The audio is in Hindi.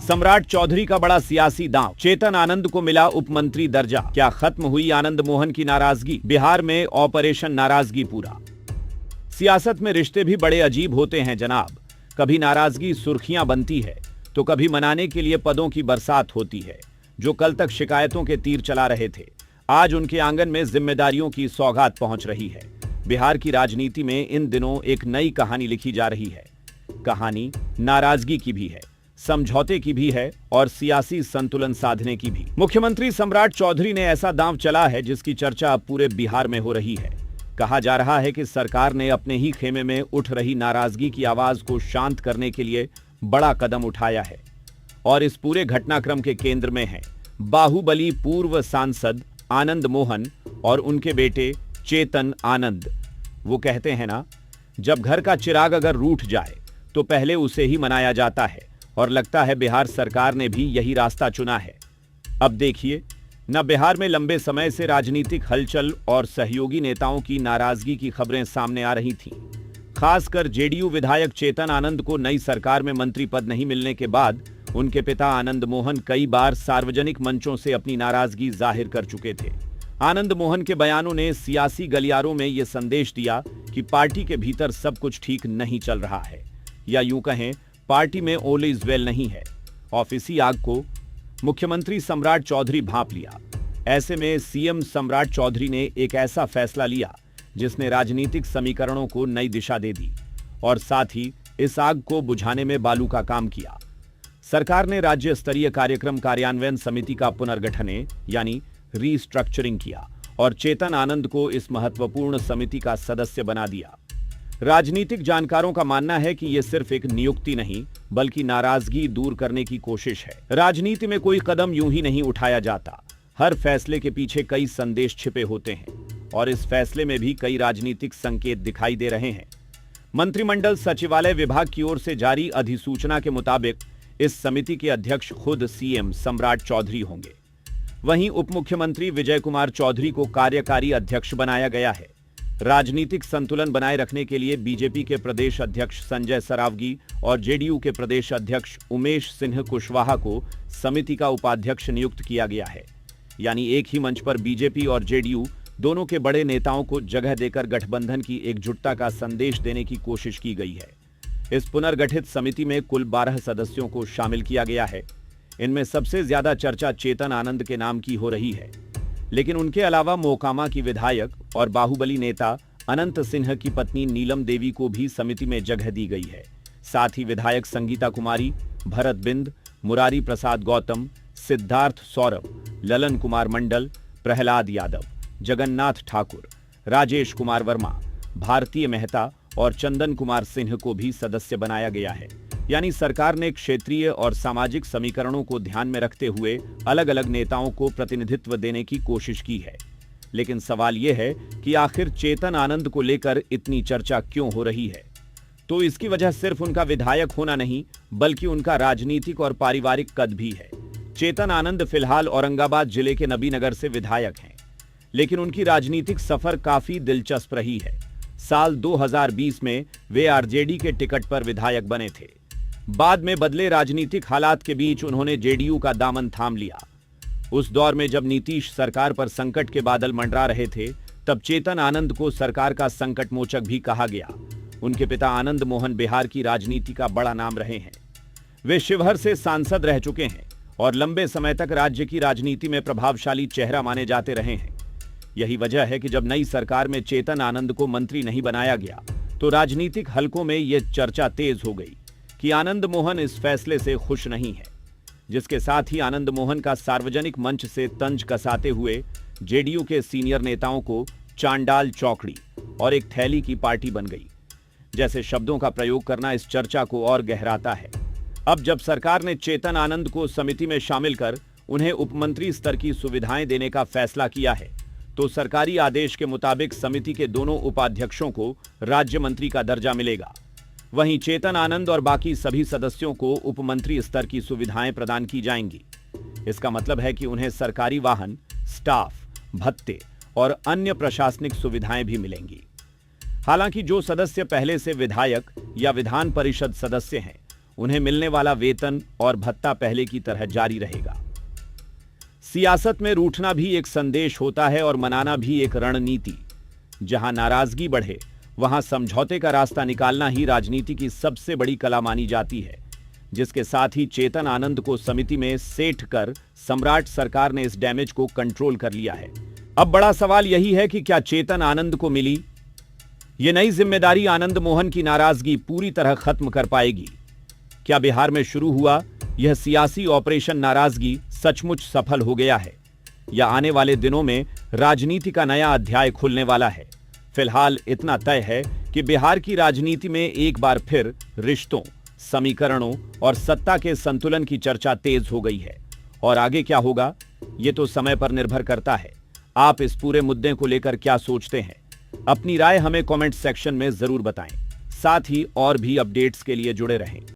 सम्राट चौधरी का बड़ा सियासी दांव, चेतन आनंद को मिला उप मंत्री दर्जा। क्या खत्म हुई आनंद मोहन की नाराजगी? बिहार में ऑपरेशन नाराजगी पूरा। सियासत में रिश्ते भी बड़े अजीब होते हैं जनाब। कभी नाराजगी सुर्खियां बनती है तो कभी मनाने के लिए पदों की बरसात होती है। जो कल तक शिकायतों के तीर चला रहे थे, आज उनके आंगन में जिम्मेदारियों की सौगात पहुंच रही है। बिहार की राजनीति में इन दिनों एक नई कहानी लिखी जा रही है। कहानी नाराजगी की भी है, समझौते की भी है और सियासी संतुलन साधने की भी। मुख्यमंत्री सम्राट चौधरी ने ऐसा दांव चला है जिसकी चर्चा अब पूरे बिहार में हो रही है। कहा जा रहा है कि सरकार ने अपने ही खेमे में उठ रही नाराजगी की आवाज को शांत करने के लिए बड़ा कदम उठाया है और इस पूरे घटनाक्रम के केंद्र में है बाहुबली पूर्व सांसद आनंद मोहन और उनके बेटे चेतन आनंद। वो कहते हैं ना, जब घर का चिराग अगर रूठ जाए तो पहले उसे ही मनाया जाता है और लगता है बिहार सरकार ने भी यही रास्ता चुना है। अब देखिए न, बिहार में लंबे समय से राजनीतिक हलचल और सहयोगी नेताओं की नाराजगी की खबरें सामने आ रही थीं। खासकर जेडीयू विधायक चेतन आनंद को नई सरकार में मंत्री पद नहीं मिलने के बाद उनके पिता आनंद मोहन कई बार सार्वजनिक मंचों से अपनी नाराजगी जाहिर कर चुके थे। आनंद मोहन के बयानों ने सियासी गलियारों में यह संदेश दिया कि पार्टी के भीतर सब कुछ ठीक नहीं चल रहा है, या यूं कहें पार्टी में ऑल इज वेल नहीं है। ऑफिसी आग को मुख्यमंत्री सम्राट चौधरी भांप लिया। ऐसे में सीएम सम्राट चौधरी ने एक ऐसा फैसला लिया जिसने राजनीतिक समीकरणों को नई दिशा दे दी और साथ ही इस आग को बुझाने में बालू का काम किया। सरकार ने राज्य स्तरीय कार्यक्रम कार्यान्वयन समिति का पुनर्गठन यानी रीस्ट्रक्चरिंग किया और चेतन आनंद को इस महत्वपूर्ण समिति का सदस्य बना दिया। राजनीतिक जानकारों का मानना है कि यह सिर्फ एक नियुक्ति नहीं बल्कि नाराजगी दूर करने की कोशिश है। राजनीति में कोई कदम यूं ही नहीं उठाया जाता। हर फैसले के पीछे कई संदेश छिपे होते हैं और इस फैसले में भी कई राजनीतिक संकेत दिखाई दे रहे हैं। मंत्रिमंडल सचिवालय विभाग की ओर से जारी अधिसूचना के मुताबिक इस समिति के अध्यक्ष खुद सीएम सम्राट चौधरी होंगे। वहीं उप मुख्यमंत्री विजय कुमार चौधरी को कार्यकारी अध्यक्ष बनाया गया है। राजनीतिक संतुलन बनाए रखने के लिए बीजेपी के प्रदेश अध्यक्ष संजय सरावगी और जेडीयू के प्रदेश अध्यक्ष उमेश सिन्हा कुशवाहा को समिति का उपाध्यक्ष नियुक्त किया गया है। यानी एक ही मंच पर बीजेपी और जेडीयू दोनों के बड़े नेताओं को जगह देकर गठबंधन की एकजुटता का संदेश देने की कोशिश की गई है। इस पुनर्गठित समिति में कुल 12 सदस्यों को शामिल किया गया है। इनमें सबसे ज्यादा चर्चा चेतन आनंद के नाम की हो रही है, लेकिन उनके अलावा मोकामा की विधायक और बाहुबली नेता अनंत सिन्हा की पत्नी नीलम देवी को भी समिति में जगह दी गई है। साथ ही विधायक संगीता कुमारी, भरत बिंद, मुरारी प्रसाद गौतम, सिद्धार्थ सौरभ, ललन कुमार मंडल, प्रहलाद यादव, जगन्नाथ ठाकुर, राजेश कुमार वर्मा, भारतीय मेहता और चंदन कुमार सिंह को भी सदस्य बनाया गया है। यानी सरकार ने क्षेत्रीय और सामाजिक समीकरणों को ध्यान में रखते हुए अलग अलग नेताओं को प्रतिनिधित्व देने की कोशिश की है। लेकिन सवाल यह है कि आखिर चेतन आनंद को लेकर इतनी चर्चा क्यों हो रही है? तो इसकी वजह सिर्फ उनका विधायक होना नहीं बल्कि उनका राजनीतिक और पारिवारिक कद भी है। चेतन आनंद फिलहाल औरंगाबाद जिले के नबीनगर से विधायक हैं, लेकिन उनकी राजनीतिक सफर काफी दिलचस्प रही है। साल 2020 में वे आरजेडी के टिकट पर विधायक बने थे। बाद में बदले राजनीतिक हालात के बीच उन्होंने जेडीयू का दामन थाम लिया। उस दौर में जब नीतीश सरकार पर संकट के बादल मंडरा रहे थे, तब चेतन आनंद को सरकार का संकट मोचक भी कहा गया। उनके पिता आनंद मोहन बिहार की राजनीति का बड़ा नाम रहे हैं। वे शिवहर से सांसद रह चुके हैं और लंबे समय तक राज्य की राजनीति में प्रभावशाली चेहरा माने जाते रहे हैं। यही वजह है कि जब नई सरकार में चेतन आनंद को मंत्री नहीं बनाया गया तो राजनीतिक हलकों में यह चर्चा तेज हो गई कि आनंद मोहन इस फैसले से खुश नहीं है, जिसके साथ ही आनंद मोहन का सार्वजनिक मंच से तंज कसाते हुए जेडीयू के सीनियर नेताओं को चांडाल चौकड़ी और एक थैली की पार्टी बन गई जैसे शब्दों का प्रयोग करना इस चर्चा को और गहराता है। अब जब सरकार ने चेतन आनंद को समिति में शामिल कर उन्हें उपमंत्री स्तर की सुविधाएं देने का फैसला किया है, तो सरकारी आदेश के मुताबिक समिति के दोनों उपाध्यक्षों को राज्य मंत्री का दर्जा मिलेगा। वहीं चेतन आनंद और बाकी सभी सदस्यों को उपमंत्री स्तर की सुविधाएं प्रदान की जाएंगी। इसका मतलब है कि उन्हें सरकारी वाहन, स्टाफ, भत्ते और अन्य प्रशासनिक सुविधाएं भी मिलेंगी। हालांकि जो सदस्य पहले से विधायक या विधान परिषद सदस्य हैं, उन्हें मिलने वाला वेतन और भत्ता पहले की तरह जारी रहेगा। सियासत में रूठना भी एक संदेश होता है और मनाना भी एक रणनीति। जहां नाराजगी बढ़े वहां समझौते का रास्ता निकालना ही राजनीति की सबसे बड़ी कला मानी जाती है, जिसके साथ ही चेतन आनंद को समिति में सेठ कर सम्राट सरकार ने इस डैमेज को कंट्रोल कर लिया है। अब बड़ा सवाल यही है कि क्या चेतन आनंद को मिली ये नई जिम्मेदारी आनंद मोहन की नाराजगी पूरी तरह खत्म कर पाएगी? क्या बिहार में शुरू हुआ यह सियासी ऑपरेशन नाराजगी सचमुच सफल हो गया है, या आने वाले दिनों में राजनीति का नया अध्याय खुलने वाला है? फिलहाल इतना तय है कि बिहार की राजनीति में एक बार फिर रिश्तों, समीकरणों और सत्ता के संतुलन की चर्चा तेज हो गई है। और आगे क्या होगा ये तो समय पर निर्भर करता है। आप इस पूरे मुद्दे को लेकर क्या सोचते हैं? अपनी राय हमें कमेंट सेक्शन में जरूर बताएं। साथ ही और भी अपडेट्स के लिए जुड़े रहें।